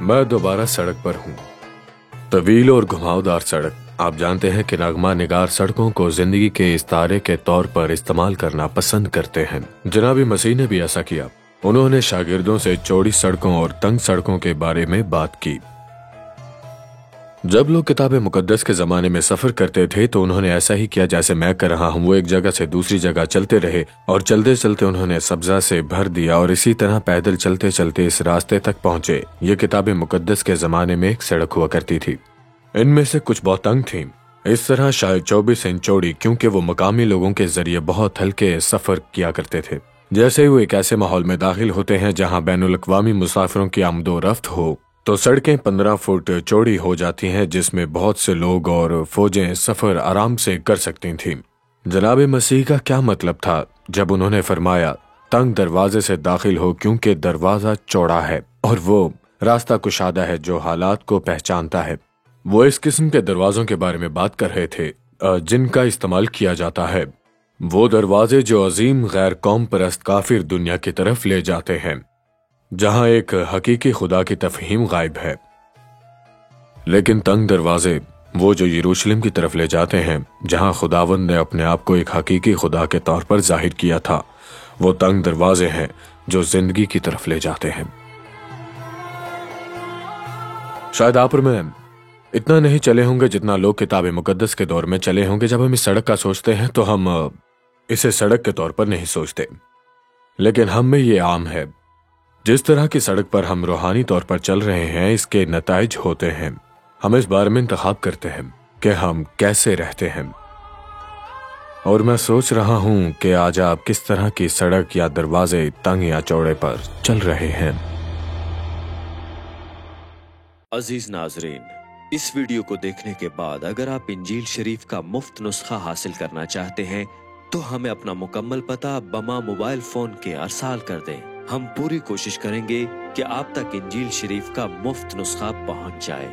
मैं दोबारा सड़क पर हूँ। तवील और घुमावदार सड़क। आप जानते हैं कि नगमा निगार सड़कों को जिंदगी के इस्तारे के तौर पर इस्तेमाल करना पसंद करते हैं। जनाबी मसीह ने भी ऐसा किया। उन्होंने शागिर्दों से चौड़ी सड़कों और तंग सड़कों के बारे में बात की। जब लोग किताब मुकद्दस के ज़माने में सफ़र करते थे तो उन्होंने ऐसा ही किया जैसे मैं कर रहा हूँ। वो एक जगह से दूसरी जगह चलते रहे और चलते चलते उन्होंने सब्ज़ा से भर दिया और इसी तरह पैदल चलते चलते इस रास्ते तक पहुँचे। ये किताब मुकद्दस के ज़माने में एक सड़क हुआ करती थी। इनमें से कुछ बहुत तंग थीं, इस तरह शायद 24 इंच चौड़ी, क्योंकि वो मकामी लोगों के जरिए बहुत हल्के सफ़र किया करते थे। जैसे ही वो एक ऐसे माहौल में दाखिल होते हैं जहाँ बैनुल अक़वामी मुसाफिरों की आमदो रफ्त हो तो सड़कें 15 फुट चौड़ी हो जाती हैं, जिसमें बहुत से लोग और फौजें सफ़र आराम से कर सकती थीं। जनाब मसीह का क्या मतलब था जब उन्होंने फरमाया तंग दरवाजे से दाखिल हो, क्योंकि दरवाज़ा चौड़ा है और वो रास्ता कुशादा है जो हालात को पहचानता है। वो इस किस्म के दरवाज़ों के बारे में बात कर रहे थे जिनका इस्तेमाल किया जाता है, वो दरवाजे जो अजीम गैर कौम परस्त काफिर दुनिया की तरफ ले जाते हैं, जहां एक हकीकी खुदा की तफहीम गायब है। लेकिन तंग दरवाजे वो जो यरूशलेम की तरफ ले जाते हैं, जहां खुदावंद ने अपने आप को एक हकीकी खुदा के तौर पर जाहिर किया था। वो तंग दरवाजे हैं जो जिंदगी की तरफ ले जाते हैं। शायद आप और मैं इतना नहीं चले होंगे जितना लोग किताब मुकद्दस के दौर में चले होंगे। जब हम इस सड़क का सोचते हैं तो हम इसे सड़क के तौर पर नहीं सोचते, लेकिन हम में ये आम है। जिस तरह की सड़क पर हम रूहानी तौर पर चल रहे हैं, इसके नताइज होते हैं। हम इस बारे में इंतखाब करते हैं कि हम कैसे रहते हैं। और मैं सोच रहा हूं कि आज आप किस तरह की सड़क या दरवाजे तंग या चौड़े पर चल रहे हैं। अजीज नाजरीन, इस वीडियो को देखने के बाद अगर आप इंजील शरीफ का मुफ्त नुस्खा हासिल करना चाहते हैं तो हमें अपना मुकम्मल पता बमा मोबाइल फोन के अरसाल कर दें। हम पूरी कोशिश करेंगे कि आप तक इंजील शरीफ का मुफ्त नुस्खा पहुंच जाए।